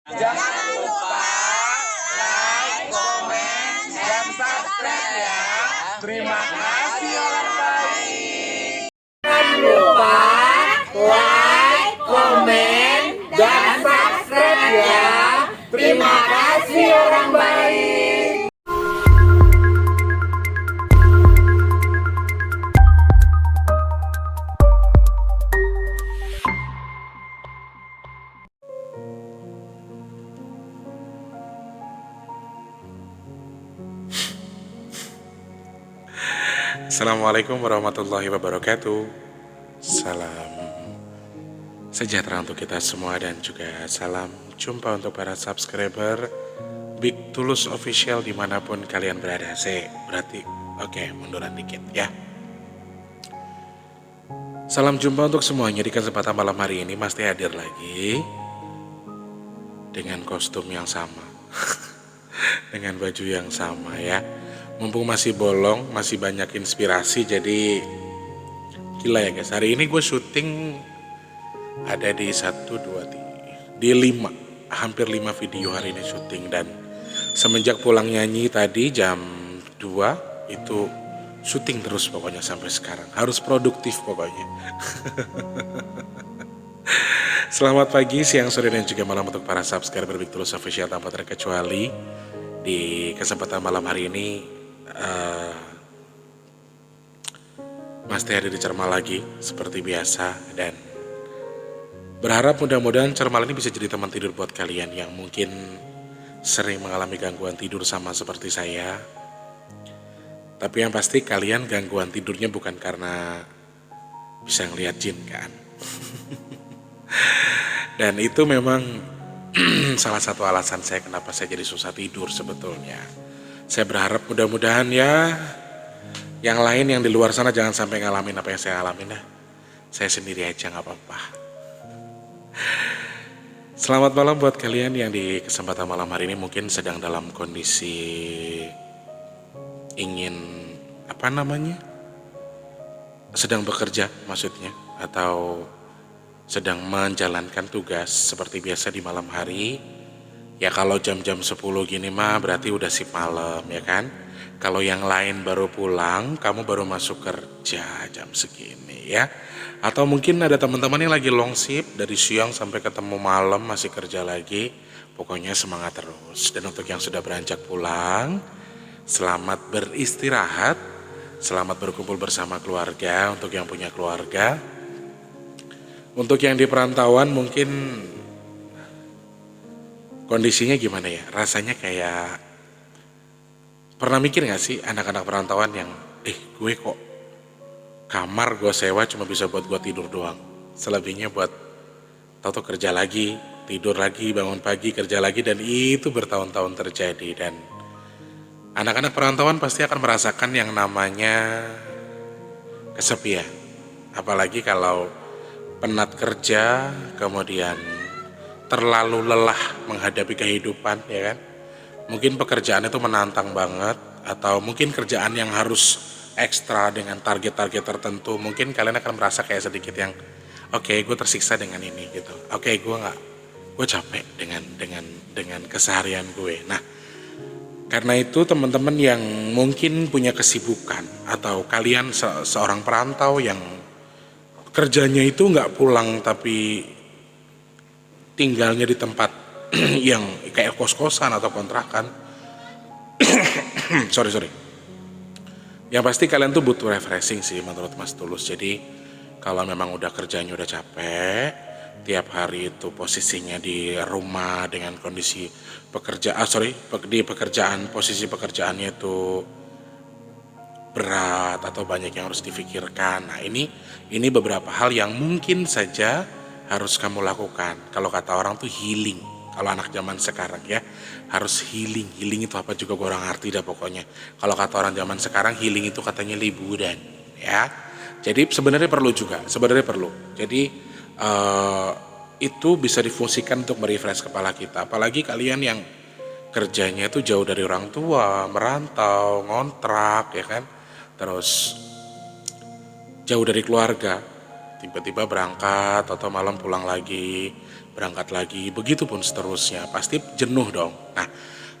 Jangan lupa like, komen, dan subscribe ya. Terima kasih orang baik. Jangan lupa like, komen, dan subscribe ya. Terima kasih orang baik. Assalamualaikum warahmatullahi wabarakatuh. Salam sejahtera untuk kita semua dan juga salam jumpa untuk para subscriber Big Tulus Official dimanapun kalian berada. Berarti oke, munduran dikit ya. Salam jumpa untuk semuanya. Di kesempatan malam hari ini Mas Teh hadir lagi dengan kostum yang sama dengan baju yang sama ya. Mumpung masih bolong, masih banyak inspirasi, jadi gila ya guys. Hari ini gue syuting ada di 1, 2, 3, di 5, hampir 5 video hari ini syuting. Dan semenjak pulang nyanyi tadi jam 2 itu syuting terus pokoknya sampai sekarang. Harus produktif pokoknya. Selamat pagi, siang, sore, dan juga malam untuk para subscriber Big Tulus Official tanpa terkecuali. Di kesempatan malam hari ini Mas Teh ada di Cermal lagi seperti biasa, dan berharap mudah-mudahan Cermal ini bisa jadi teman tidur buat kalian yang mungkin sering mengalami gangguan tidur sama seperti saya. Tapi yang pasti kalian gangguan tidurnya bukan karena bisa ngeliat jin kan. Dan itu memang salah satu alasan saya kenapa saya jadi susah tidur sebetulnya. Saya berharap mudah-mudahan ya yang lain yang di luar sana jangan sampai ngalamin apa yang saya alamin dah. Saya sendiri aja gak apa-apa. Selamat malam buat kalian yang di kesempatan malam hari ini mungkin sedang dalam kondisi ingin sedang bekerja maksudnya, atau sedang menjalankan tugas seperti biasa di malam hari. Ya kalau jam-jam 10 gini mah berarti udah sip malam ya kan. Kalau yang lain baru pulang, kamu baru masuk kerja jam segini ya. Atau mungkin ada teman-teman yang lagi long shift dari siang sampai ketemu malam masih kerja lagi. Pokoknya semangat terus. Dan untuk yang sudah beranjak pulang, selamat beristirahat, selamat berkumpul bersama keluarga untuk yang punya keluarga. Untuk yang di perantauan mungkin kondisinya gimana ya? Rasanya kayak, pernah mikir gak sih anak-anak perantauan yang gue kok kamar gue sewa cuma bisa buat gue tidur doang. Selebihnya buat tau-tau kerja lagi, tidur lagi, bangun pagi, kerja lagi, dan itu bertahun-tahun terjadi. Dan anak-anak perantauan pasti akan merasakan yang namanya kesepian. Apalagi kalau penat kerja, kemudian terlalu lelah menghadapi kehidupan ya kan. Mungkin pekerjaan itu menantang banget, atau mungkin kerjaan yang harus ekstra dengan target-target tertentu. Mungkin kalian akan merasa kayak sedikit yang oke, gue tersiksa dengan ini gitu. Oke, gue capek dengan keseharian gue. Nah, karena itu teman-teman yang mungkin punya kesibukan, atau kalian seorang perantau yang kerjanya itu nggak pulang tapi tinggalnya di tempat yang kayak kos-kosan atau kontrakan. sorry. Yang pasti kalian tuh butuh refreshing sih menurut Mas Tulus. Jadi kalau memang udah kerjanya udah capek, tiap hari itu posisinya di rumah dengan kondisi posisi pekerjaannya itu berat atau banyak yang harus difikirkan. Nah ini beberapa hal yang mungkin saja harus kamu lakukan. Kalau kata orang tuh healing. Kalau anak zaman sekarang ya harus healing. Healing itu apa juga gue orang ngerti dah pokoknya. Kalau kata orang zaman sekarang healing itu katanya liburan ya. Jadi sebenarnya perlu juga. Jadi itu bisa difungsikan untuk merefresh kepala kita. Apalagi kalian yang kerjanya itu jauh dari orang tua, merantau, ngontrak ya kan. Terus jauh dari keluarga. tiba-tiba berangkat atau malam pulang lagi, berangkat lagi, begitupun seterusnya, pasti jenuh dong. Nah,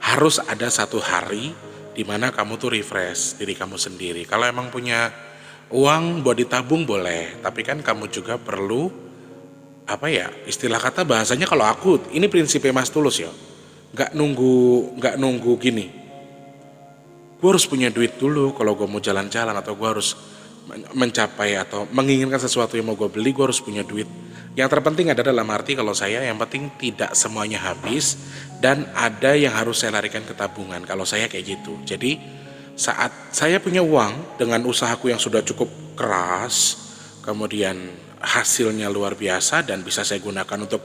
harus ada satu hari di mana kamu tuh refresh diri kamu sendiri. Kalau emang punya uang buat ditabung boleh, tapi kan kamu juga perlu apa ya, istilah kata bahasanya, kalau aku ini prinsipnya Mas Tulus ya, nggak nunggu gini, gue harus punya duit dulu kalau gue mau jalan-jalan, atau gue harus mencapai atau menginginkan sesuatu yang mau gue beli, gue harus punya duit. Yang terpenting ada dalam arti kalau saya, yang penting tidak semuanya habis dan ada yang harus saya larikan ke tabungan. Kalau saya kayak gitu. Jadi saat saya punya uang dengan usahaku yang sudah cukup keras, kemudian hasilnya luar biasa dan bisa saya gunakan untuk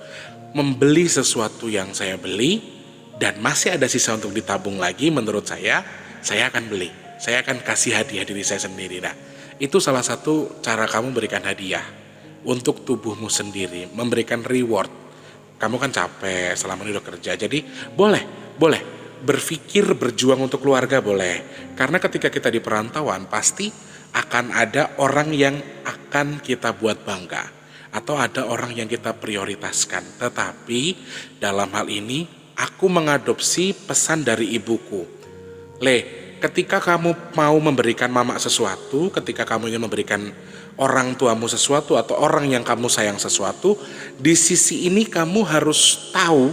membeli sesuatu yang saya beli, dan masih ada sisa untuk ditabung lagi, menurut saya akan beli. Saya akan kasih hadiah diri saya sendiri. Nah, itu salah satu cara kamu berikan hadiah untuk tubuhmu sendiri, memberikan reward. Kamu kan capek selama ini udah kerja, jadi boleh berpikir berjuang untuk keluarga boleh. Karena ketika kita di perantauan pasti akan ada orang yang akan kita buat bangga, atau ada orang yang kita prioritaskan. Tetapi dalam hal ini aku mengadopsi pesan dari ibuku. Ketika kamu mau memberikan mama sesuatu, ketika kamu ingin memberikan orang tuamu sesuatu atau orang yang kamu sayang sesuatu, di sisi ini kamu harus tahu,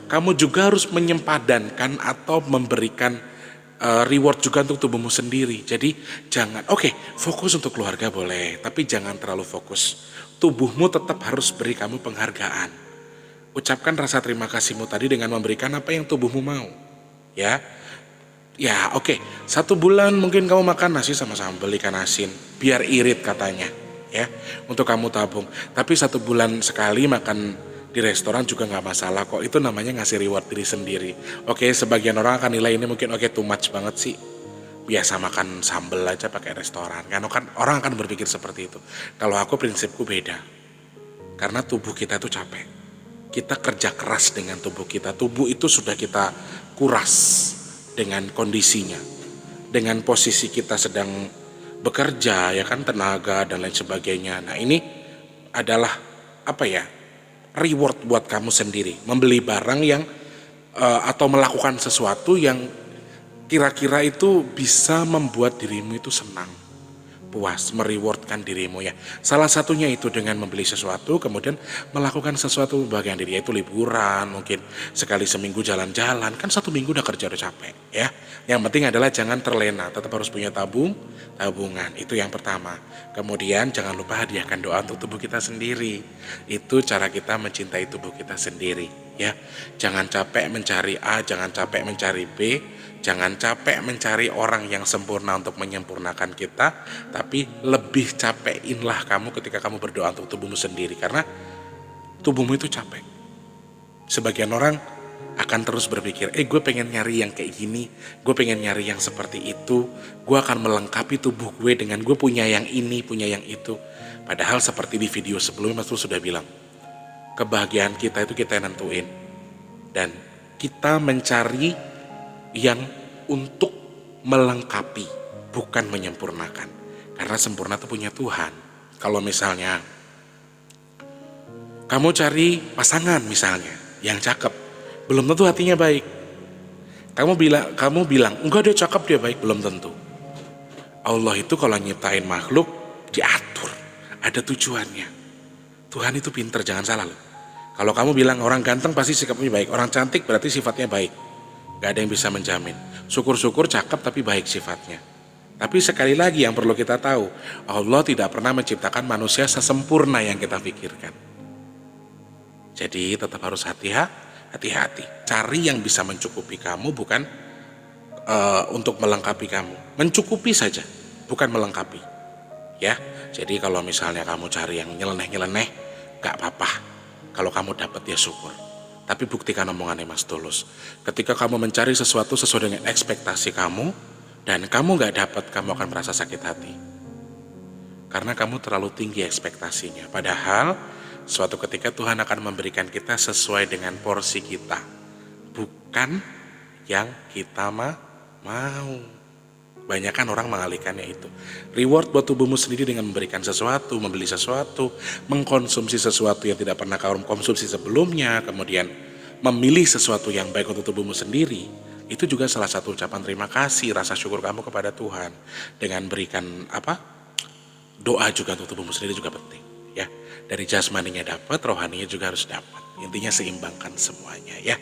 kamu juga harus menyempadankan atau memberikan reward juga untuk tubuhmu sendiri. Jadi jangan, fokus untuk keluarga boleh, tapi jangan terlalu fokus. Tubuhmu tetap harus beri kamu penghargaan. Ucapkan rasa terima kasihmu tadi dengan memberikan apa yang tubuhmu mau. Ya, 1 bulan mungkin kamu makan nasi sama sambal ikan asin, biar irit katanya, ya, untuk kamu tabung. Tapi 1 bulan sekali makan di restoran juga nggak masalah kok. Itu namanya ngasih reward diri sendiri. Sebagian orang akan nilai ini mungkin too much banget sih. Biasa makan sambal aja pakai restoran. Kan orang akan berpikir seperti itu. Kalau aku prinsipku beda. Karena tubuh kita itu capek. Kita kerja keras dengan tubuh kita. Tubuh itu sudah kita kuras dengan kondisinya, dengan posisi kita sedang bekerja, ya kan, tenaga dan lain sebagainya. Nah, ini adalah reward buat kamu sendiri, membeli barang yang atau melakukan sesuatu yang kira-kira itu bisa membuat dirimu itu senang, puas, merewardkan dirimu ya. Salah satunya itu dengan membeli sesuatu, kemudian melakukan sesuatu bagian diri, yaitu liburan, mungkin sekali seminggu jalan-jalan. Kan 1 minggu udah kerja udah capek ya. Yang penting adalah jangan terlena, tetap harus punya tabungan. Itu yang pertama. Kemudian jangan lupa hadiahkan doa untuk tubuh kita sendiri. Itu cara kita mencintai tubuh kita sendiri ya. Jangan capek mencari A, jangan capek mencari B. Jangan capek mencari orang yang sempurna untuk menyempurnakan kita, tapi lebih capeinlah kamu ketika kamu berdoa untuk tubuhmu sendiri, karena tubuhmu itu capek. Sebagian orang akan terus berpikir, gue pengen nyari yang kayak gini, gue pengen nyari yang seperti itu, gue akan melengkapi tubuh gue dengan gue punya yang ini, punya yang itu. Padahal seperti di video sebelumnya Mas Tulus sudah bilang, kebahagiaan kita itu kita yang nentuin, dan kita mencari yang untuk melengkapi, bukan menyempurnakan. Karena sempurna itu punya Tuhan. Kalau misalnya kamu cari pasangan misalnya yang cakep, belum tentu hatinya baik. Kamu bilang enggak, dia cakep, dia baik, belum tentu. Allah itu kalau nyiptain makhluk diatur, ada tujuannya. Tuhan itu pinter, jangan salah loh. Kalau kamu bilang orang ganteng pasti sikapnya baik, orang cantik berarti sifatnya baik. Gak ada yang bisa menjamin. Syukur-syukur cakep tapi baik sifatnya. Tapi sekali lagi yang perlu kita tahu, Allah tidak pernah menciptakan manusia sesempurna yang kita pikirkan. Jadi tetap harus hati-hati. Cari yang bisa mencukupi kamu, bukan untuk melengkapi kamu. Mencukupi saja, bukan melengkapi. Ya, jadi kalau misalnya kamu cari yang nyeleneh-nyeleneh, gak apa-apa. Kalau kamu dapat ya syukur. Tapi buktikan omongannya Mas Tulus. Ketika kamu mencari sesuatu sesuai dengan ekspektasi kamu, dan kamu gak dapat, kamu akan merasa sakit hati. Karena kamu terlalu tinggi ekspektasinya. Padahal suatu ketika Tuhan akan memberikan kita sesuai dengan porsi kita, bukan yang kita mau. Banyak kan orang mengalihkannya itu. Reward buat tubuhmu sendiri dengan memberikan sesuatu, membeli sesuatu, mengkonsumsi sesuatu yang tidak pernah kamu konsumsi sebelumnya, kemudian memilih sesuatu yang baik untuk tubuhmu sendiri. Itu juga salah satu ucapan terima kasih, rasa syukur kamu kepada Tuhan. Dengan berikan doa juga untuk tubuhmu sendiri juga penting. Ya, dari jasmaninya dapat, rohaninya juga harus dapat. Intinya seimbangkan semuanya ya.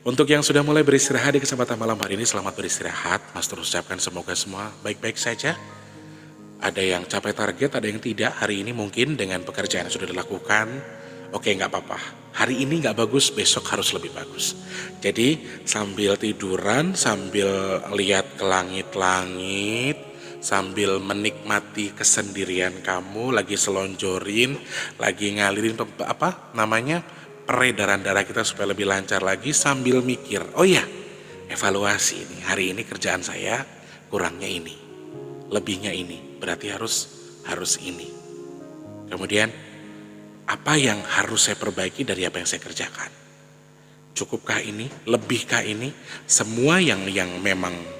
Untuk yang sudah mulai beristirahat di kesempatan malam hari ini, selamat beristirahat. Mas terus ucapkan semoga semua baik-baik saja. Ada yang capai target, ada yang tidak. Hari ini mungkin dengan pekerjaan yang sudah dilakukan, oke nggak apa-apa. Hari ini nggak bagus, besok harus lebih bagus. Jadi sambil tiduran, sambil lihat ke langit-langit, sambil menikmati kesendirian kamu, lagi selonjorin, lagi ngalirin peredaran darah kita supaya lebih lancar lagi, sambil mikir, oh ya, evaluasi ini, hari ini kerjaan saya kurangnya ini, lebihnya ini, berarti harus ini. Kemudian apa yang harus saya perbaiki dari apa yang saya kerjakan? Cukupkah ini? Lebihkah ini? Semua yang memang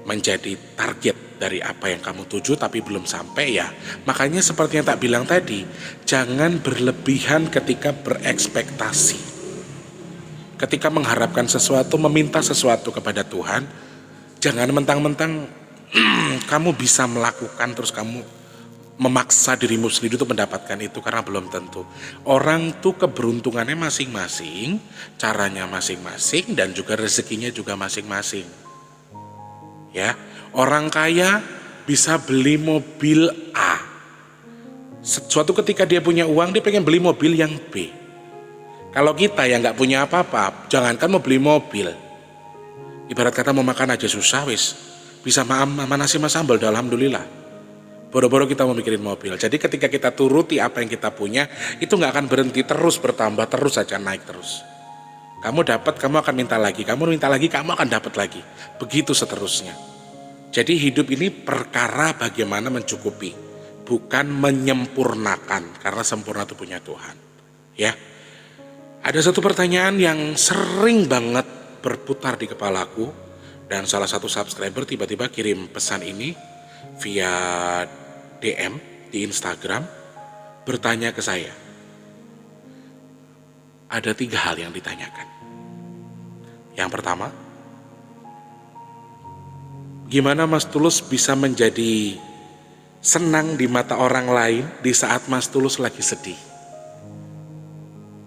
menjadi target dari apa yang kamu tuju tapi belum sampai ya. Makanya seperti yang tak bilang tadi, jangan berlebihan ketika berekspektasi. Ketika mengharapkan sesuatu, meminta sesuatu kepada Tuhan, jangan mentang-mentang kamu bisa melakukan terus kamu memaksa dirimu sendiri untuk mendapatkan itu, karena belum tentu. Orang tuh keberuntungannya masing-masing, caranya masing-masing, dan juga rezekinya juga masing-masing. Ya, orang kaya bisa beli mobil A. Suatu ketika dia punya uang, dia pengen beli mobil yang B. Kalau kita yang nggak punya apa-apa, jangankan mau beli mobil, ibarat kata mau makan aja susah wis. Bisa makan nasi mas sambal, alhamdulillah. Boro-boro kita mau mikirin mobil. Jadi ketika kita turuti apa yang kita punya, itu nggak akan berhenti, terus bertambah, terus saja naik terus. Kamu dapat, kamu akan minta lagi. Kamu minta lagi, kamu akan dapat lagi. Begitu seterusnya. Jadi hidup ini perkara bagaimana mencukupi, bukan menyempurnakan, karena sempurna itu punya Tuhan. Ya, ada satu pertanyaan yang sering banget berputar di kepalaku, dan salah satu subscriber tiba-tiba kirim pesan ini via DM di Instagram, bertanya ke saya. Ada 3 hal yang ditanyakan. Yang pertama, gimana Mas Tulus bisa menjadi senang di mata orang lain di saat Mas Tulus lagi sedih?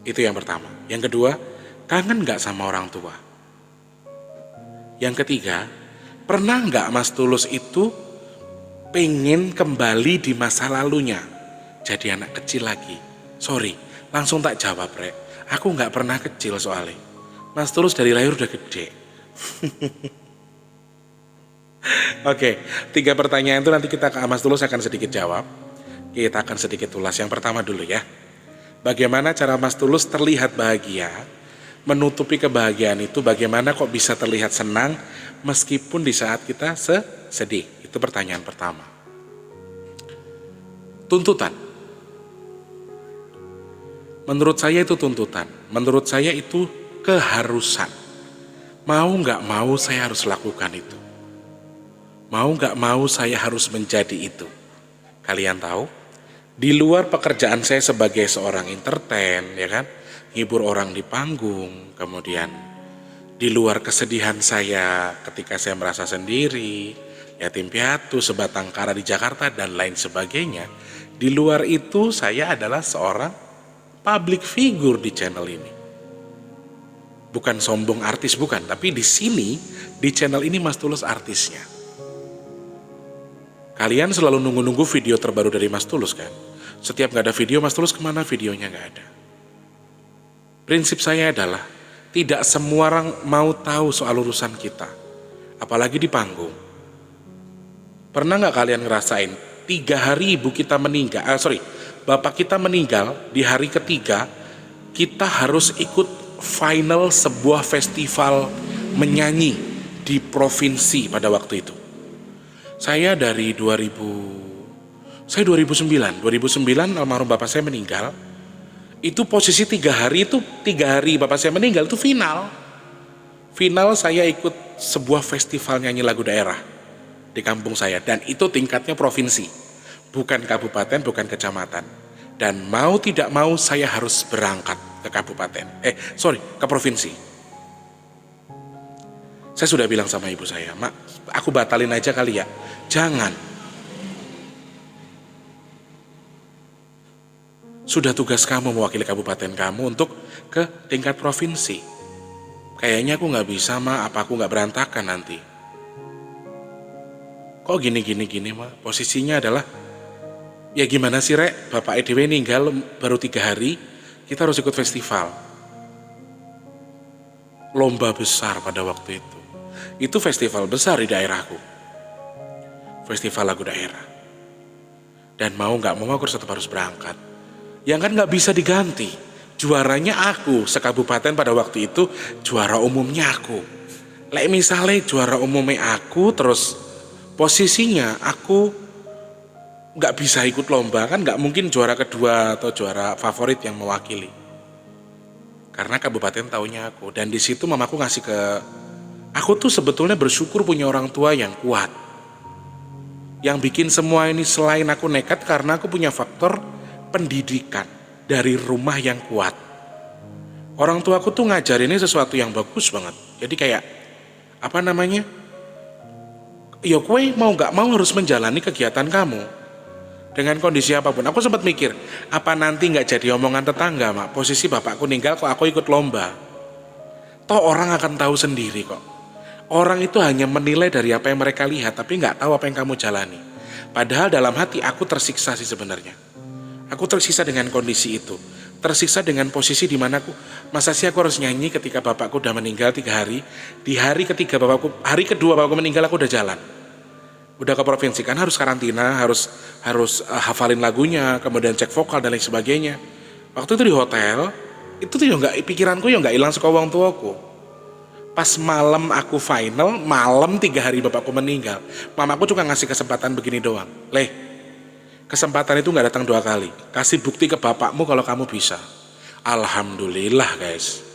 Itu yang pertama. Yang kedua, kangen gak sama orang tua? Yang ketiga, pernah gak Mas Tulus itu pengen kembali di masa lalunya, jadi anak kecil lagi? Sorry, langsung tak jawab Rek. Aku gak pernah kecil soalnya. Mas Tulus dari lahir udah gede. Oke, 3 pertanyaan itu nanti Mas Tulus akan sedikit jawab. Kita akan sedikit ulas. Yang pertama dulu ya. Bagaimana cara Mas Tulus terlihat bahagia, menutupi kebahagiaan itu, bagaimana kok bisa terlihat senang meskipun di saat kita sedih? Itu pertanyaan pertama. Tuntutan. Menurut saya itu tuntutan. Menurut saya itu keharusan. Mau gak mau saya harus lakukan itu. Mau gak mau saya harus menjadi itu. Kalian tahu, di luar pekerjaan saya sebagai seorang entertain, ya kan, hibur orang di panggung, kemudian di luar kesedihan saya ketika saya merasa sendiri, yatim piatu, sebatang kara di Jakarta, dan lain sebagainya. Di luar itu saya adalah seorang public figure di channel ini. Bukan sombong artis, bukan. Tapi di sini, di channel ini Mas Tulus artisnya. Kalian selalu nunggu-nunggu video terbaru dari Mas Tulus kan? Setiap gak ada video, Mas Tulus kemana videonya gak ada. Prinsip saya adalah, tidak semua orang mau tahu soal urusan kita. Apalagi di panggung. Pernah gak kalian ngerasain, 3 hari ibu kita meninggal, bapak kita meninggal, di hari ketiga, kita harus ikut final sebuah festival menyanyi di provinsi pada waktu itu. Saya dari 2009 almarhum bapak saya meninggal. Itu posisi 3 hari bapak saya meninggal itu final. Final saya ikut sebuah festival nyanyi lagu daerah. di kampung saya. Dan itu tingkatnya provinsi, bukan kabupaten, bukan kecamatan. Dan mau tidak mau saya harus berangkat ke kabupaten. Ke provinsi. Saya sudah bilang sama ibu saya, Mak, aku batalin aja kali ya. Jangan. Sudah tugas kamu mewakili kabupaten kamu untuk ke tingkat provinsi. Kayaknya aku nggak bisa, Ma. Apa aku nggak berantakan nanti? Kok gini, Ma? Posisinya adalah, ya gimana sih, Rek? Bapak EDW meninggal baru 3 hari, kita harus ikut festival. Lomba besar pada waktu itu. Itu festival besar di daerahku. Festival lagu daerah. Dan mau nggak mau aku tetap harus berangkat. Yang kan nggak bisa diganti. Juaranya aku, sekabupaten pada waktu itu, juara umumnya aku. Lek misalnya juara umumnya aku, terus posisinya aku nggak bisa ikut lomba, kan nggak mungkin juara kedua atau juara favorit yang mewakili. Karena kabupaten taunya aku, dan di situ mamaku ngasih ke aku tuh sebetulnya bersyukur punya orang tua yang kuat. Yang bikin semua ini selain aku nekat karena aku punya faktor pendidikan dari rumah yang kuat. Orang tua aku tuh ngajarinnya sesuatu yang bagus banget. Jadi kayak ya kue mau gak mau harus menjalani kegiatan kamu dengan kondisi apapun. Aku sempat mikir, apa nanti gak jadi omongan tetangga, Mak, posisi bapakku meninggal kok aku ikut lomba. Toh orang akan tahu sendiri kok. Orang itu hanya menilai dari apa yang mereka lihat, tapi gak tahu apa yang kamu jalani. Padahal dalam hati aku tersiksa sih sebenarnya. Aku tersiksa dengan kondisi itu. Tersiksa dengan posisi di mana masa sih aku harus nyanyi ketika bapakku udah meninggal 3 hari. Di hari kedua bapakku meninggal aku udah jalan. Udah ke provinsi, kan harus karantina, harus hafalin lagunya, kemudian cek vokal dan lain sebagainya. Waktu itu di hotel, itu tuh pikiranku nggak hilang saka wong tuaku. Pas malam aku final, malam 3 hari bapakku meninggal, mamaku cuma ngasih kesempatan begini doang. Kesempatan itu gak datang 2 kali. Kasih bukti ke bapakmu kalau kamu bisa. Alhamdulillah guys.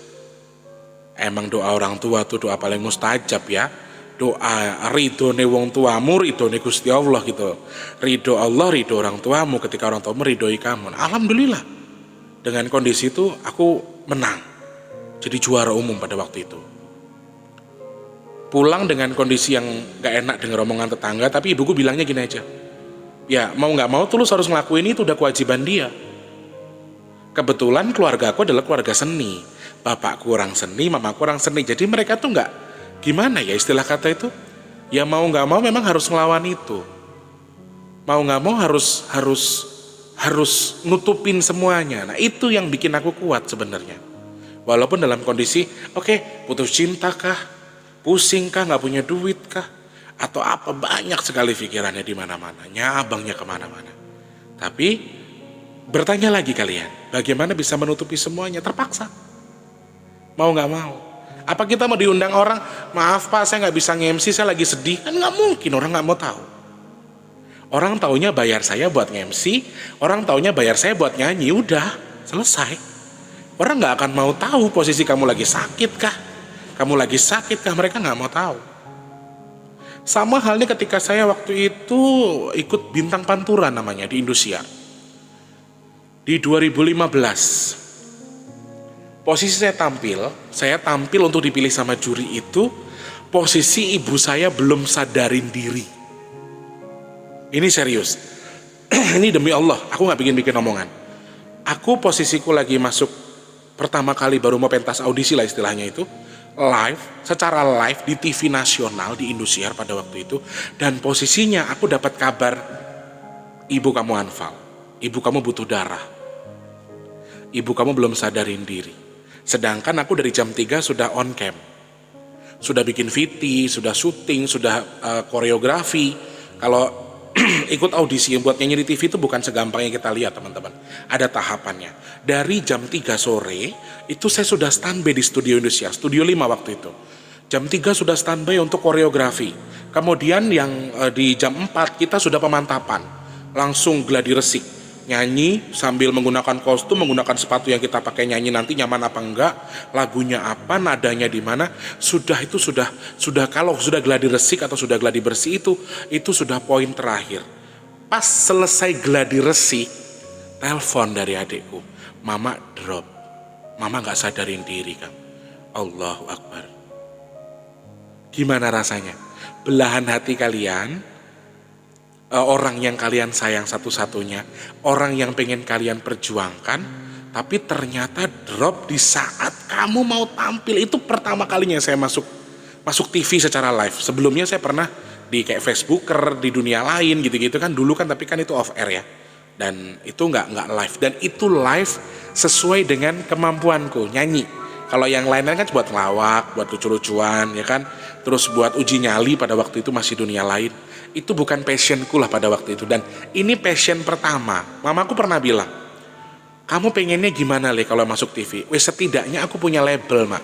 Emang doa orang tua tuh doa paling mustajab ya. Doa ridho ne wong tuamu, ridho ne Gusti Allah gitu. Ridho Allah, ridho orang tuamu ketika orang tuamu ridhoi kamu. Alhamdulillah. Dengan kondisi itu aku menang. Jadi juara umum pada waktu itu. Pulang dengan kondisi yang gak enak dengar omongan tetangga, tapi ibuku bilangnya gini aja. Ya mau gak mau Tulus harus ngelakuin itu, udah kewajiban dia. Kebetulan keluarga aku adalah keluarga seni. Bapakku orang seni, mamaku orang seni. Jadi mereka tuh gak, gimana ya istilah kata itu, ya mau gak mau memang harus ngelawan itu. Mau gak mau harus nutupin semuanya. Nah itu yang bikin aku kuat sebenarnya. Walaupun dalam kondisi, putus cinta kah, pusing kah, gak punya duit kah, atau apa, banyak sekali pikirannya di mana-mana, nyabangnya kemana-mana. Tapi bertanya lagi kalian, bagaimana bisa menutupi semuanya? Terpaksa, mau nggak mau. Apa kita mau diundang orang, maaf Pak saya nggak bisa nge-MC, saya lagi sedih, kan nggak mungkin, orang nggak mau tahu. Orang taunya bayar saya buat nge-MC, orang taunya bayar saya buat nyanyi, udah selesai. Orang nggak akan mau tahu posisi kamu lagi sakit kah, mereka nggak mau tahu. Sama halnya ketika saya waktu itu ikut Bintang Pantura namanya di Indosiar. Di 2015. Posisi saya tampil untuk dipilih sama juri itu, posisi ibu saya belum sadarin diri. Ini serius. Ini demi Allah, aku gak bikin omongan. Aku posisiku lagi masuk pertama kali baru mau pentas audisi lah istilahnya itu. Secara live di TV nasional di Indosiar pada waktu itu, dan posisinya aku dapat kabar ibu kamu anfal, ibu kamu butuh darah, ibu kamu belum sadarin diri. Sedangkan aku dari jam 3 sudah on cam, sudah bikin VT, sudah syuting, sudah koreografi. Kalau ikut audisi yang buat nyanyi di TV itu bukan segampang yang kita lihat teman-teman, ada tahapannya. Dari jam 3 sore itu saya sudah standby di studio Indosiar, studio 5 waktu itu. Jam 3 sudah standby untuk koreografi. Kemudian yang di jam 4 kita sudah pemantapan, langsung gladi resik. nyanyi sambil menggunakan kostum, menggunakan sepatu yang kita pakai nyanyi nanti nyaman apa enggak, lagunya apa, nadanya di mana, sudah kalau sudah gladi resik atau sudah gladi bersih itu sudah poin terakhir. Pas selesai gladi resik, telepon dari adikku, mama drop, mama nggak sadarin diri Kang. Allahu Akbar. Gimana rasanya? Belahan hati kalian, orang yang kalian sayang satu-satunya, orang yang pengen kalian perjuangkan, tapi ternyata drop di saat kamu mau tampil. Itu pertama kalinya saya masuk TV secara live. Sebelumnya saya pernah di kayak Facebooker di dunia lain gitu-gitu kan dulu kan, tapi kan itu off air ya. Dan itu nggak live, dan itu live sesuai dengan kemampuanku nyanyi. Kalau yang lainnya kan buat ngelawak, buat lucu-lucuan ya kan, terus buat uji nyali pada waktu itu masih dunia lain. Itu bukan passionku lah pada waktu itu. Dan ini passion pertama. Mamaku pernah bilang, kamu pengennya gimana Le kalau masuk TV? Wes setidaknya aku punya label mak.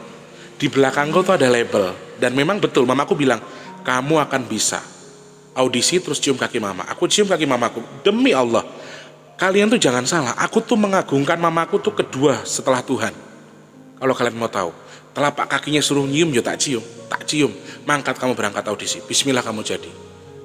Di belakangku tuh ada label. Dan memang betul mamaku bilang, kamu akan bisa. Audisi terus cium kaki mama. Aku cium kaki mamaku. Demi Allah, kalian tuh jangan salah. Aku tuh mengagungkan mamaku tuh kedua setelah Tuhan. Kalau kalian mau tahu, telapak kakinya suruh nyium, yo tak cium. Mangkat kamu berangkat audisi. Bismillah kamu jadi.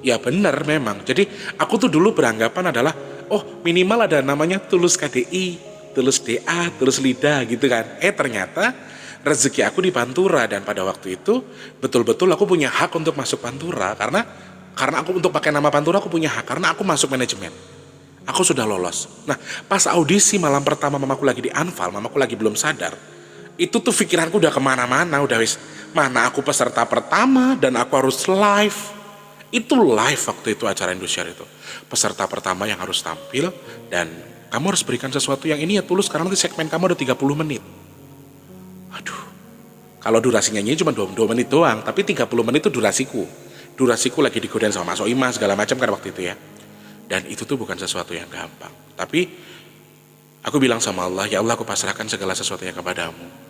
Ya benar memang. Jadi aku tuh dulu beranggapan adalah, oh minimal ada namanya Tulus KDI, Tulus DA, Tulus Lida gitu kan. Ternyata rezeki aku di Pantura, dan pada waktu itu betul-betul aku punya hak untuk masuk Pantura karena aku untuk pakai nama Pantura aku punya hak karena aku masuk manajemen. Aku sudah lolos. Nah pas audisi malam pertama mamaku lagi di Anfal, mamaku lagi belum sadar. Itu tuh pikiranku udah kemana-mana, udah wis mana aku peserta pertama dan aku harus live. Itu live waktu itu acara Indosiar itu. Peserta pertama yang harus tampil dan kamu harus berikan sesuatu yang ini ya Tulus karena nanti segmen kamu ada 30 menit. Aduh. Kalau durasinya nyanyi cuma 2 menit doang, tapi 30 menit itu durasiku. Durasiku lagi digodain sama Mas Soimah segala macam kan waktu itu ya. Dan itu tuh bukan sesuatu yang gampang. Tapi aku bilang sama Allah, ya Allah aku pasrahkan segala sesuatunya kepadamu.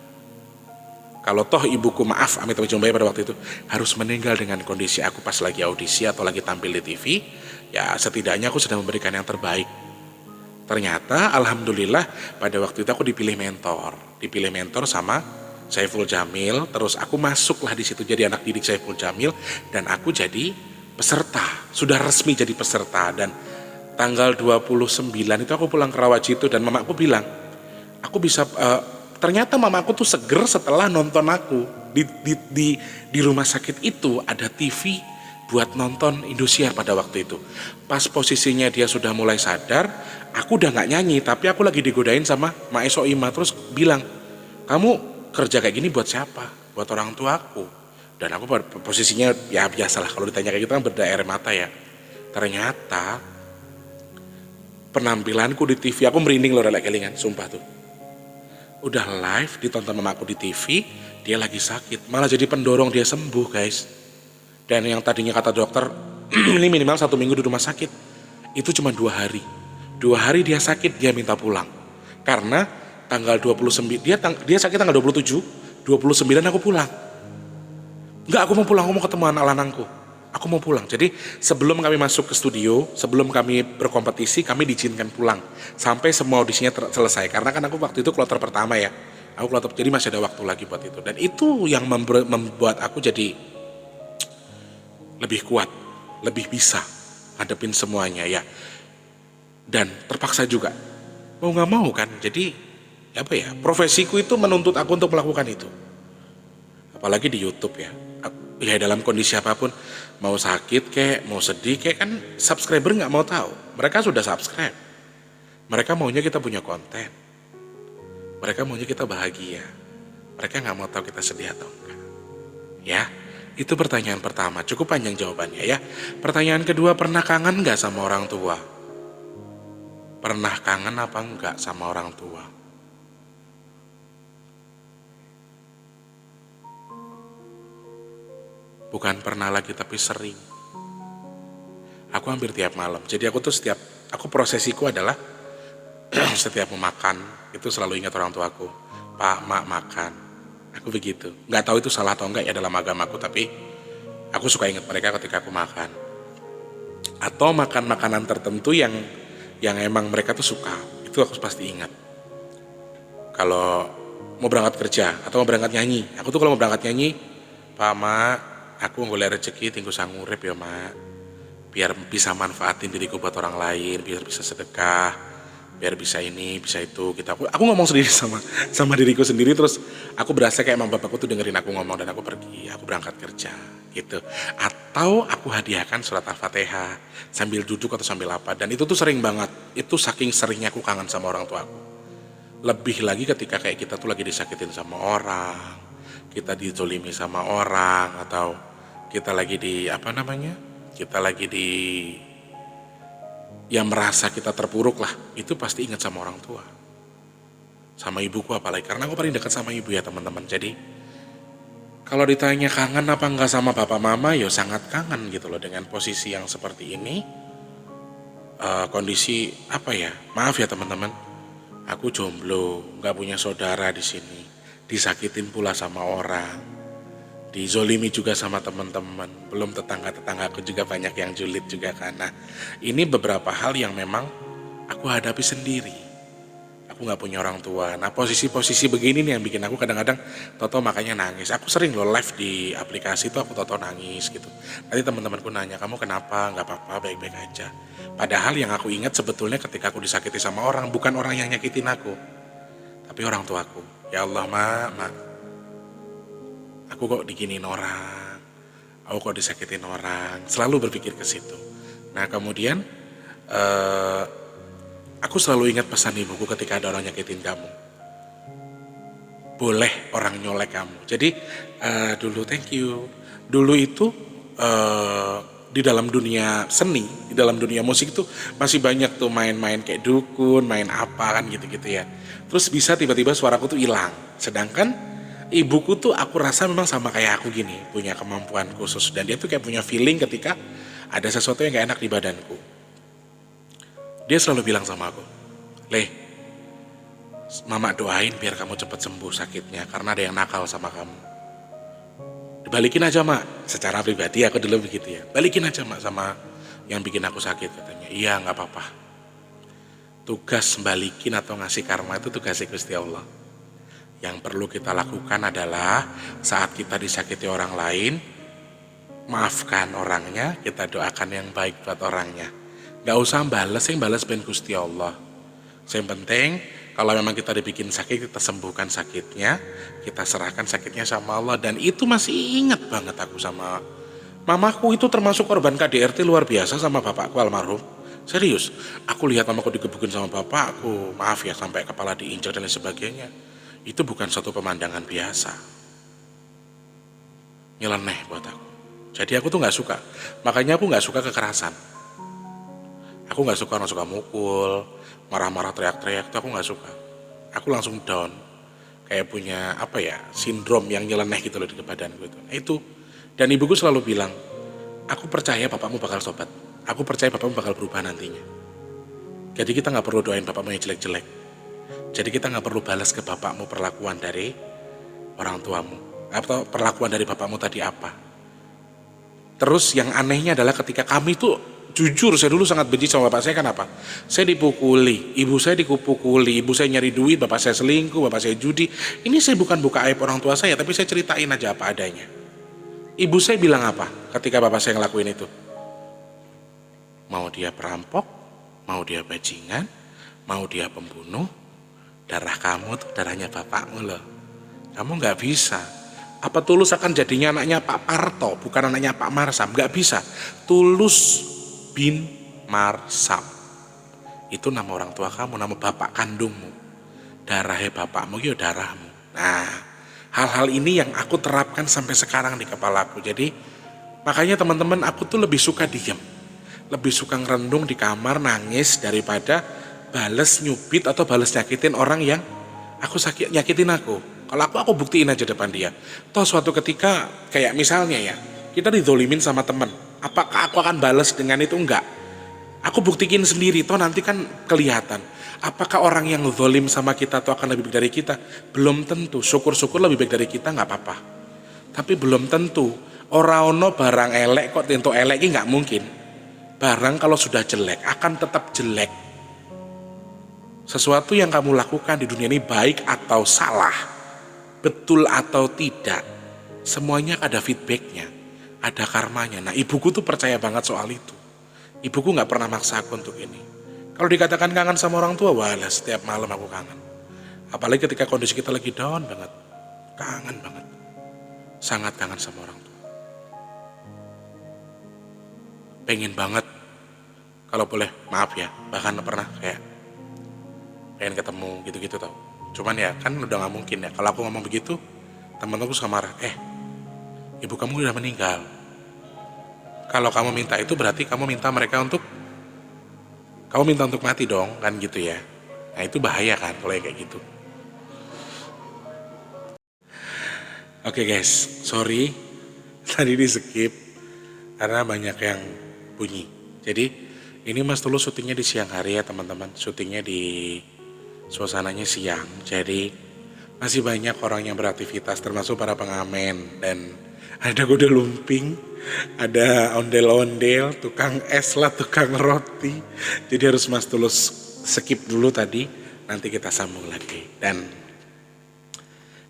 Kalau toh ibuku maaf amit-amit jumpai pada waktu itu harus meninggal dengan kondisi aku pas lagi audisi atau lagi tampil di TV, ya setidaknya aku sudah memberikan yang terbaik. Ternyata alhamdulillah pada waktu itu aku dipilih mentor sama Saiful Jamil, terus aku masuklah di situ jadi anak didik Saiful Jamil dan aku jadi peserta, sudah resmi jadi peserta. Dan tanggal 29 itu aku pulang ke Rawajitu dan mamaku bilang, aku bisa ternyata mamaku tuh seger setelah nonton aku di rumah sakit itu ada TV buat nonton Indosiar pada waktu itu. Pas posisinya dia sudah mulai sadar, aku udah nggak nyanyi tapi aku lagi digodain sama Mae Soimah terus bilang, kamu kerja kayak gini buat siapa? Buat orang tuaku. Dan aku posisinya ya biasalah kalau ditanya kayak gitu kan berair mata ya. Ternyata penampilanku di TV aku merinding loh relek kelingan, sumpah tuh. Udah live ditonton mamaku di TV, dia lagi sakit, malah jadi pendorong dia sembuh guys. Dan yang tadinya kata dokter ini minimal 1 minggu di rumah sakit, itu cuma 2 hari. 2 hari dia sakit, dia minta pulang karena tanggal 29 dia sakit tanggal 27, 29 aku pulang. Enggak, aku mau pulang, aku mau ketemu anak lanangku, aku mau pulang. Jadi sebelum kami masuk ke studio, sebelum kami berkompetisi, kami diizinkan pulang sampai semua audisinya selesai. Karena kan aku waktu itu kloter pertama ya, aku kloter, jadi masih ada waktu lagi buat itu. Dan itu yang membuat aku jadi lebih kuat, lebih bisa hadapin semuanya ya. Dan terpaksa juga, mau nggak mau kan. Jadi apa ya, profesiku itu menuntut aku untuk melakukan itu. Apalagi di YouTube ya. Ya dalam kondisi apapun, mau sakit kek, mau sedih kek, kan subscriber nggak mau tahu. Mereka sudah subscribe. Mereka maunya kita punya konten. Mereka maunya kita bahagia. Mereka nggak mau tahu kita sedih atau enggak. Ya, itu pertanyaan pertama. Cukup panjang jawabannya ya. Pertanyaan kedua, pernah kangen nggak sama orang tua? Pernah kangen apa enggak sama orang tua? Bukan pernah lagi tapi sering. Aku hampir tiap malam. Jadi aku prosesiku adalah setiap mau makan itu selalu ingat orang tuaku. Pak, mak makan. Aku begitu. Nggak tahu itu salah atau enggak ya dalam agamaku, tapi aku suka ingat mereka ketika aku makan. Atau makan makanan tertentu yang yang emang mereka tuh suka. Itu aku pasti ingat. Kalau mau berangkat kerja atau mau berangkat nyanyi, aku tuh kalau mau berangkat nyanyi, Pak Ma, aku golek rezeki tinggal sangurep ya Ma, biar bisa manfaatin diriku buat orang lain, biar bisa sedekah, biar bisa ini, bisa itu. Aku ngomong sendiri sama diriku sendiri, terus aku berasa kayak emang bapakku tuh dengerin aku ngomong dan aku pergi, aku berangkat kerja gitu. Atau aku hadiahkan surat Al-Fatihah sambil duduk atau sambil apa, dan itu tuh sering banget. Itu saking seringnya aku kangen sama orang tua aku. Lebih lagi ketika kayak kita tuh lagi disakitin sama orang, kita dizolimi sama orang, atau kita lagi di kita lagi di yang merasa kita terpuruk lah, itu pasti ingat sama orang tua, sama ibuku apalagi, karena aku paling dekat sama ibu ya teman-teman. Jadi kalau ditanya kangen apa enggak sama bapak mama, ya sangat kangen gitu loh dengan posisi yang seperti ini. Kondisi apa ya, maaf ya teman-teman, aku jomblo, nggak punya saudara di sini, disakitin pula sama orang, dizolimi juga sama teman-teman, belum tetangga-tetanggaku juga banyak yang julid juga. Karena ini beberapa hal yang memang aku hadapi sendiri. Aku nggak punya orang tua. Nah posisi-posisi begini nih yang bikin aku kadang-kadang toto makanya nangis. Aku sering loh live di aplikasi itu aku toto nangis gitu. Nanti teman-temanku nanya, kamu kenapa? Nggak apa-apa, baik-baik aja. Padahal yang aku ingat sebetulnya ketika aku disakiti sama orang, bukan orang yang nyakitin aku, tapi orang tuaku. Ya Allah Ma, aku kok diginiin orang, aku kok disakitin orang, selalu berpikir ke situ. Nah kemudian aku selalu ingat pesan ibuku ketika ada orang nyakitin kamu, boleh orang nyolek kamu. Jadi dulu, thank you, dulu itu di dalam dunia seni, di dalam dunia musik tuh masih banyak tuh main-main kayak dukun, main apa kan gitu-gitu ya. Terus bisa tiba-tiba suaraku tuh hilang, sedangkan ibuku tuh aku rasa memang sama kayak aku gini, punya kemampuan khusus. Dan dia tuh kayak punya feeling ketika ada sesuatu yang gak enak di badanku. Dia selalu bilang sama aku, Leh, mama doain biar kamu cepat sembuh sakitnya, karena ada yang nakal sama kamu. Dibalikin aja mak, secara pribadi aku dulu begitu ya, balikin aja mak sama yang bikin aku sakit, katanya. Iya gak apa-apa, tugas balikin atau ngasih karma itu tugasnya Gusti Allah. Yang perlu kita lakukan adalah saat kita disakiti orang lain, maafkan orangnya, kita doakan yang baik buat orangnya. Gak usah balas, yang balas ben Gusti Allah. Yang penting kalau memang kita dibikin sakit, kita sembuhkan sakitnya, kita serahkan sakitnya sama Allah. Dan itu masih ingat banget aku sama mamaku, itu termasuk korban KDRT luar biasa sama bapakku almarhum. Serius, aku lihat mamaku digebukin sama bapakku, maaf ya sampai kepala diinjak dan lain sebagainya. Itu bukan suatu pemandangan biasa, nyeleneh buat aku. Jadi aku tuh gak suka, makanya aku gak suka kekerasan. Aku gak suka orang suka mukul, marah-marah, teriak-teriak, itu aku gak suka. Aku langsung down, kayak punya sindrom yang nyeleneh gitu loh di badanku itu. Nah, itu, dan ibuku selalu bilang, aku percaya bapakmu bakal sobat, aku percaya bapakmu bakal berubah nantinya. Jadi kita gak perlu doain bapakmu yang jelek-jelek. Jadi kita gak perlu balas ke bapakmu perlakuan dari orang tuamu, atau perlakuan dari bapakmu tadi apa. Terus yang anehnya adalah ketika kami tuh, jujur saya dulu sangat benci sama bapak saya. Kenapa? Saya dipukuli, ibu saya dipukuli, ibu saya nyari duit, bapak saya selingkuh, bapak saya judi. Ini saya bukan buka aib orang tua saya, tapi saya ceritain aja apa adanya. Ibu saya bilang apa ketika bapak saya ngelakuin itu? Mau dia perampok, mau dia bajingan, mau dia pembunuh, darah kamu tuh darahnya bapakmu loh. Kamu gak bisa. Apa Tulus akan jadinya anaknya Pak Parto, bukan anaknya Pak Marsam? Gak bisa. Tulus bin Marsam itu nama orang tua kamu, nama bapak kandungmu. Darahnya bapakmu ya darahmu. Nah, hal-hal ini yang aku terapkan sampai sekarang di kepalaku. Jadi makanya teman-teman, aku tuh lebih suka diam, lebih suka ngerendung di kamar nangis daripada bales nyubit atau bales nyakitin orang yang nyakitin aku. Kalau aku buktiin aja depan dia. Toh suatu ketika kayak misalnya ya, kita dizolimin sama teman, apakah aku akan balas dengan itu? Enggak. Aku buktikan sendiri, toh nanti kan kelihatan. Apakah orang yang zolim sama kita tuh akan lebih baik dari kita? Belum tentu. Syukur-syukur lebih baik dari kita nggak apa-apa. Tapi belum tentu. Ora ono barang elek kok tento elek ini nggak mungkin. Barang kalau sudah jelek akan tetap jelek. Sesuatu yang kamu lakukan di dunia ini baik atau salah, betul atau tidak, semuanya ada feedbacknya, ada karmanya. Nah ibuku tuh percaya banget soal itu. Ibuku gak pernah maksa aku untuk ini. Kalau dikatakan kangen sama orang tua, walah setiap malam aku kangen. Apalagi ketika kondisi kita lagi down banget, kangen banget. Sangat kangen sama orang tua. Pengen banget, kalau boleh maaf ya, bahkan pernah kayak pengen ketemu gitu-gitu tau. Cuman ya kan udah gak mungkin ya. Kalau aku ngomong begitu, temen-temenku suka marah. Ibu kamu udah meninggal. Kalau kamu minta itu berarti kamu minta mereka untuk, kamu minta untuk mati dong, kan gitu ya. Nah itu bahaya kan kalau kayak gitu. Oke guys, sorry tadi di skip karena banyak yang bunyi. Jadi ini Mas Tulus syutingnya di siang hari ya teman-teman. Syutingnya di suasananya siang. Jadi masih banyak orang yang beraktivitas termasuk para pengamen. Dan ada kuda lumping, ada ondel-ondel, tukang es lah, tukang roti. Jadi harus Mas Tulus skip dulu tadi, nanti kita sambung lagi. Dan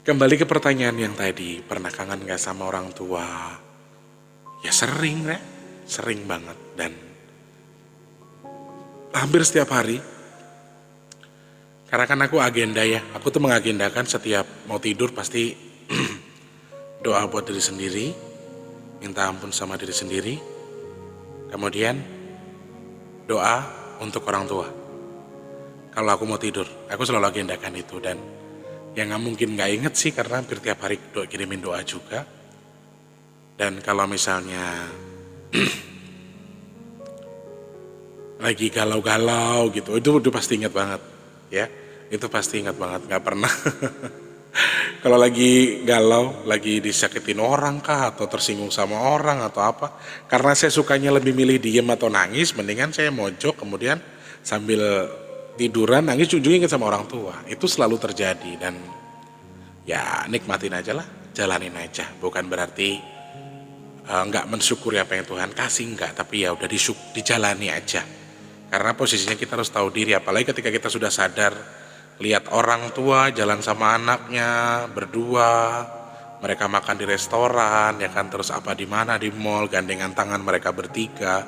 kembali ke pertanyaan yang tadi, pernah kangen gak sama orang tua? Ya sering ya, sering banget. Dan hampir setiap hari, karena kan aku agenda ya, aku tuh mengagendakan setiap mau tidur pasti doa buat diri sendiri, minta ampun sama diri sendiri, kemudian doa untuk orang tua. Kalau aku mau tidur, aku selalu agendakan itu. Dan yang gak mungkin gak inget sih karena hampir tiap hari kirimin doa juga. Dan kalau misalnya lagi galau-galau gitu, itu udah pasti inget banget ya. Itu pasti inget banget, gak pernah kalau lagi galau, lagi disakitin orang kah, atau tersinggung sama orang atau apa, karena saya sukanya lebih milih diem atau nangis, mendingan saya mojok kemudian sambil tiduran nangis ujungnya inget sama orang tua. Itu selalu terjadi. Dan ya nikmatin aja lah, jalanin aja. Bukan berarti nggak mensyukuri apa yang Tuhan kasih, enggak, tapi ya udah dijalani aja. Karena posisinya kita harus tahu diri, apalagi ketika kita sudah sadar lihat orang tua jalan sama anaknya berdua, mereka makan di restoran ya kan, terus apa di mana di mall, gandengan tangan mereka bertiga,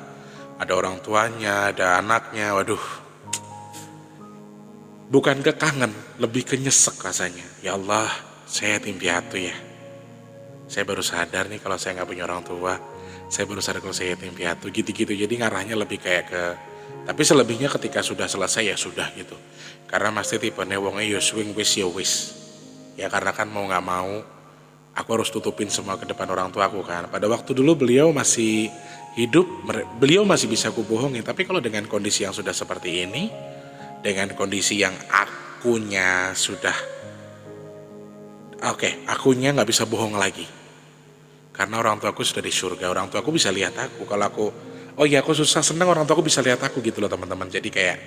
ada orang tuanya, ada anaknya. Waduh, bukan kekangen, lebih ke nyesek rasanya. Ya Allah, saya yatim piatu ya. Saya baru sadar nih kalau saya nggak punya orang tua. Saya baru sadar kalau saya yatim piatu, gitu-gitu. Jadi ngarahnya lebih kayak ke, tapi selebihnya ketika sudah selesai ya sudah gitu. Karena pasti tipenya wongnya yo swing wis yo wis. Ya karena kan mau nggak mau, aku harus tutupin semua ke depan orang tua aku kan. Pada waktu dulu beliau masih hidup, beliau masih bisa aku bohongin. Tapi kalau dengan kondisi yang sudah seperti ini, dengan kondisi yang akunya sudah, akunya nggak bisa bohong lagi. Karena orang tua aku sudah di surga, orang tua aku bisa lihat aku. Kalau aku, oh iya aku susah senang, orang tua aku bisa lihat aku gitu loh teman-teman. Jadi kayak,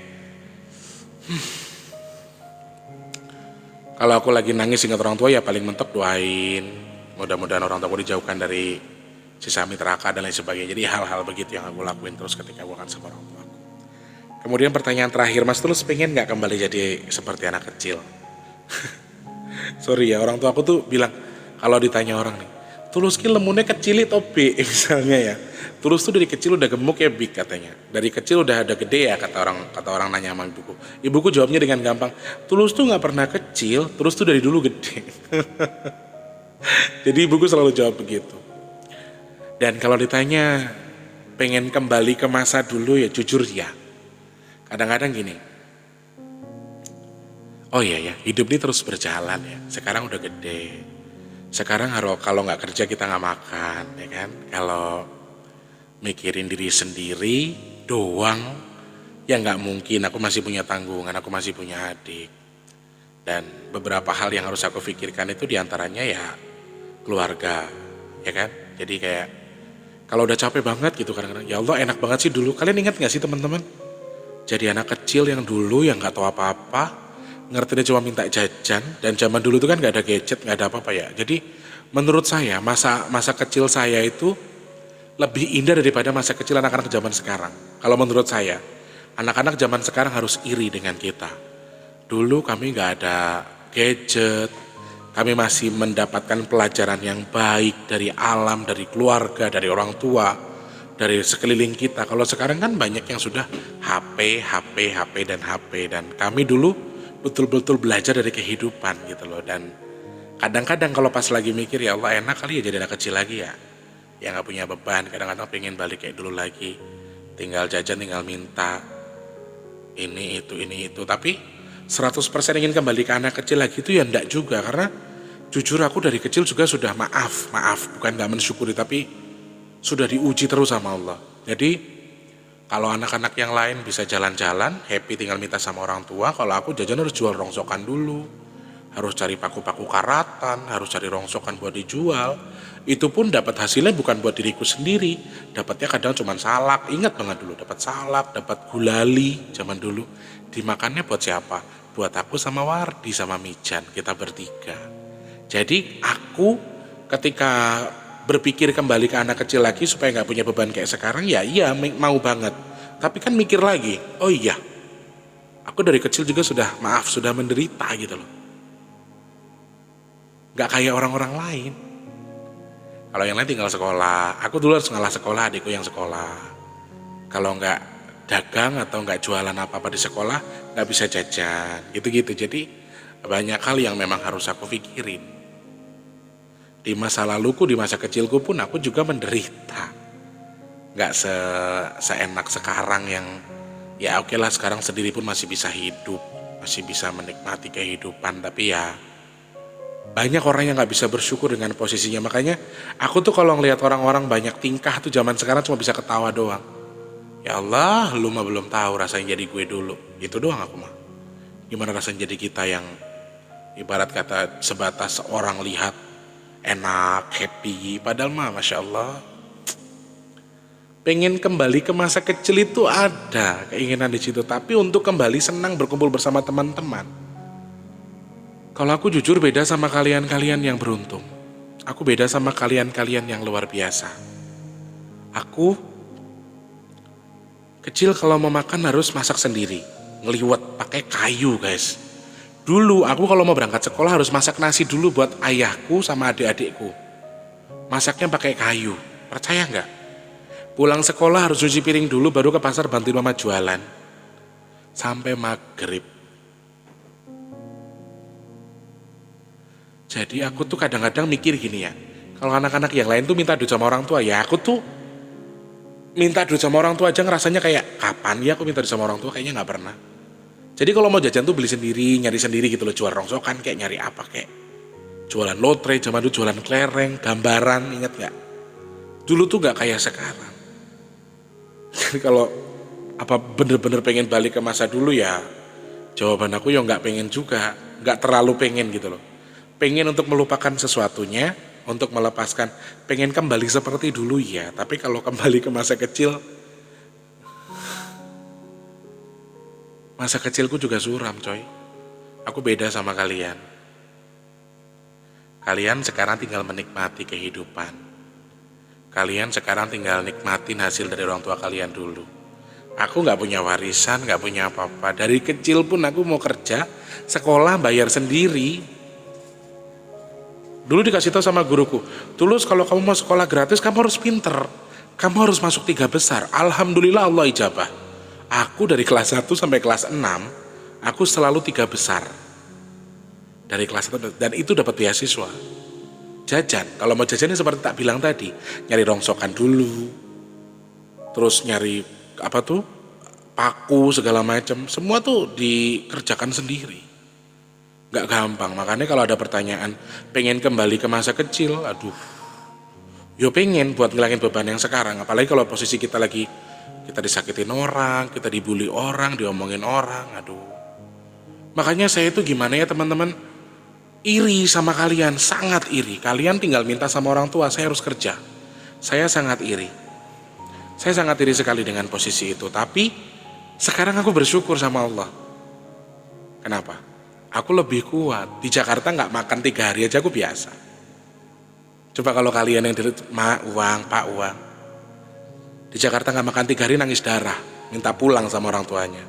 kalau aku lagi nangis ingat orang tua ya paling mentok doain, mudah-mudahan orang tua aku dijauhkan dari sisa neraka dan lain sebagainya. Jadi hal-hal begitu yang aku lakuin terus ketika aku akan sama orang tua aku. Kemudian pertanyaan terakhir, Mas Tulus pengen gak kembali jadi seperti anak kecil? Sorry ya, orang tua aku tuh bilang, kalau ditanya orang nih, Tulus ki lemunnya kecil itu B misalnya ya. Tulus tuh dari kecil udah gemuk ya Bik katanya. Dari kecil udah ada gede ya kata orang nanya sama ibuku. Ibuku jawabnya dengan gampang, Tulus tuh nggak pernah kecil, Tulus tuh dari dulu gede. Jadi ibuku selalu jawab begitu. Dan kalau ditanya pengen kembali ke masa dulu ya jujur ya. Kadang-kadang gini. Oh iya ya, hidup ini terus berjalan ya. Sekarang udah gede. Sekarang kalau nggak kerja kita nggak makan, ya kan? Kalau mikirin diri sendiri doang, ya nggak mungkin. Aku masih punya tanggungan, aku masih punya adik. Dan beberapa hal yang harus aku pikirkan itu diantaranya ya keluarga, ya kan? Jadi kayak kalau udah capek banget gitu kadang-kadang, ya Allah enak banget sih dulu. Kalian ingat nggak sih teman-teman? Jadi anak kecil yang dulu yang nggak tahu apa-apa, ngertinya cuma minta jajan, dan zaman dulu itu kan nggak ada gadget, nggak ada apa-apa ya. Jadi menurut saya masa kecil saya itu lebih indah daripada masa kecil anak-anak zaman sekarang. Kalau menurut saya, anak-anak zaman sekarang harus iri dengan kita. Dulu kami nggak ada gadget, kami masih mendapatkan pelajaran yang baik dari alam, dari keluarga, dari orang tua, dari sekeliling kita. Kalau sekarang kan banyak yang sudah HP, HP, HP, dan HP. Dan kami dulu betul-betul belajar dari kehidupan gitu loh. Dan kadang-kadang kalau pas lagi mikir, ya Allah enak kali ya jadi anak kecil lagi ya. Ya nggak punya beban, kadang-kadang pengen balik kayak dulu lagi. Tinggal jajan, tinggal minta. Ini itu. Tapi 100% ingin kembali ke anak kecil lagi itu ya enggak juga. Karena jujur aku dari kecil juga sudah maaf. Bukan gak mensyukuri, tapi sudah diuji terus sama Allah. Jadi kalau anak-anak yang lain bisa jalan-jalan, happy tinggal minta sama orang tua. Kalau aku jajan harus jual rongsokan dulu. Harus cari paku-paku karatan, harus cari rongsokan buat dijual. Itu pun dapat hasilnya bukan buat diriku sendiri. Dapatnya kadang cuma salak. Ingat banget dulu, dapat salak, dapat gulali zaman dulu. Dimakannya buat siapa? Buat aku sama Wardi sama Mijan, kita bertiga. Jadi aku ketika berpikir kembali ke anak kecil lagi supaya nggak punya beban kayak sekarang, ya iya mau banget. Tapi kan mikir lagi, oh iya, aku dari kecil juga sudah menderita gitu loh. Nggak kayak orang-orang lain. Kalau yang lain tinggal sekolah, aku dulu harus ngalah sekolah, adikku yang sekolah. Kalau nggak dagang atau nggak jualan apa-apa di sekolah, nggak bisa jajan, gitu-gitu. Jadi banyak hal yang memang harus aku pikirin. Di masa laluku, di masa kecilku pun aku juga menderita. Nggak seenak sekarang yang, ya oke lah sekarang sendiri pun masih bisa hidup, masih bisa menikmati kehidupan. Tapi ya banyak orang yang nggak bisa bersyukur dengan posisinya. Makanya aku tuh kalau ngelihat orang-orang banyak tingkah tuh zaman sekarang cuma bisa ketawa doang. Ya Allah, lu mah belum tahu rasanya jadi gue dulu. Itu doang aku mah. Gimana rasanya jadi kita yang ibarat kata sebatas orang lihat enak, happy. Padahal mah Masya Allah, pengen kembali ke masa kecil itu ada keinginan di situ. Tapi untuk kembali senang berkumpul bersama teman-teman. Kalau aku jujur beda sama kalian-kalian yang beruntung. Aku beda sama kalian-kalian yang luar biasa. Aku kecil kalau mau makan harus masak sendiri. Ngeliwet pakai kayu guys. Dulu aku kalau mau berangkat sekolah harus masak nasi dulu buat ayahku sama adik-adikku. Masaknya pakai kayu. Percaya nggak? Pulang sekolah harus cuci piring dulu baru ke pasar bantuin mama jualan. Sampai maghrib. Jadi aku tuh kadang-kadang mikir gini ya, kalau anak-anak yang lain tuh minta duit sama orang tua, ya aku tuh minta duit sama orang tua aja ngerasanya kayak, kapan ya aku minta duit sama orang tua, kayaknya gak pernah. Jadi kalau mau jajan tuh beli sendiri, nyari sendiri gitu loh, jual rongsokan kayak nyari apa, kayak jualan lotre, zaman dulu jualan kelereng, gambaran, inget gak? Dulu tuh gak kayak sekarang. Jadi kalau apa bener-bener pengen balik ke masa dulu ya, jawaban aku ya gak pengen juga, gak terlalu pengen gitu loh. Pengen untuk melupakan sesuatunya, untuk melepaskan, pengen kembali seperti dulu ya. Tapi kalau kembali ke masa kecil, masa kecilku juga suram coy. Aku beda sama kalian. Kalian sekarang tinggal menikmati kehidupan. Kalian sekarang tinggal nikmatin hasil dari orang tua kalian dulu. Aku gak punya warisan, gak punya apa-apa. Dari kecil pun aku mau kerja, sekolah bayar sendiri. Dulu dikasih tahu sama guruku, Tulus kalau kamu mau sekolah gratis kamu harus pinter. Kamu harus masuk 3 besar. Alhamdulillah Allah ijabah. Aku dari kelas 1 sampai kelas 6, aku selalu 3 besar. Dari kelas 1, dan itu dapat beasiswa. Jajan, kalau mau jajannya seperti tak bilang tadi, nyari rongsokan dulu. Terus nyari apa tuh? Paku segala macam. Semua tuh dikerjakan sendiri. Gak gampang, makanya kalau ada pertanyaan pengen kembali ke masa kecil, aduh, yo pengen buat ngilangin beban yang sekarang. Apalagi kalau posisi kita lagi, kita disakitin orang, kita dibully orang, diomongin orang, aduh. Makanya saya itu gimana ya teman-teman, iri sama kalian, sangat iri. Kalian tinggal minta sama orang tua, saya harus kerja. Saya sangat iri. Saya sangat iri sekali dengan posisi itu, tapi sekarang aku bersyukur sama Allah. Kenapa? Aku lebih kuat. Di Jakarta gak makan 3 hari aja aku biasa. Coba kalau kalian yang dari uang, pak uang. Di Jakarta gak makan 3 hari nangis darah. Minta pulang sama orang tuanya.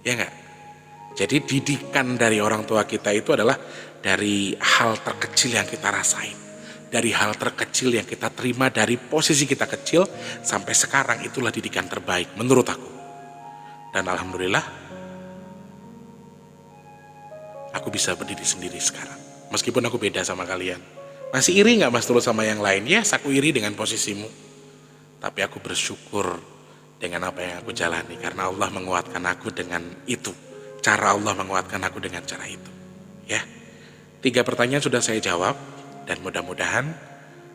Ya gak? Jadi didikan dari orang tua kita itu adalah dari hal terkecil yang kita rasain. Dari hal terkecil yang kita terima dari posisi kita kecil sampai sekarang, itulah didikan terbaik menurut aku. Dan alhamdulillah aku bisa berdiri sendiri sekarang. Meskipun aku beda sama kalian. Masih iri gak Mas Tulus sama yang lain? Yes, aku iri dengan posisimu. Tapi aku bersyukur dengan apa yang aku jalani. Karena Allah menguatkan aku dengan itu. Cara Allah menguatkan aku dengan cara itu. Ya, 3 pertanyaan sudah saya jawab. Dan mudah-mudahan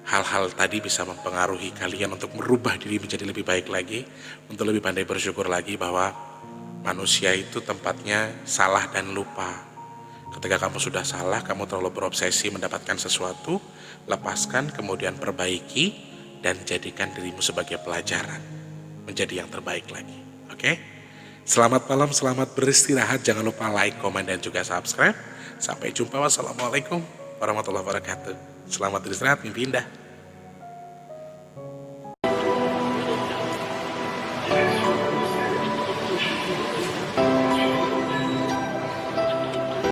hal-hal tadi bisa mempengaruhi kalian untuk merubah diri menjadi lebih baik lagi. Untuk lebih pandai bersyukur lagi bahwa manusia itu tempatnya salah dan lupa. Ketika kamu sudah salah, kamu terlalu berobsesi mendapatkan sesuatu, lepaskan, kemudian perbaiki, dan jadikan dirimu sebagai pelajaran. Menjadi yang terbaik lagi. Oke? Selamat malam, selamat beristirahat. Jangan lupa like, komen, dan juga subscribe. Sampai jumpa. Wassalamualaikum warahmatullahi wabarakatuh. Selamat beristirahat, mimpi indah.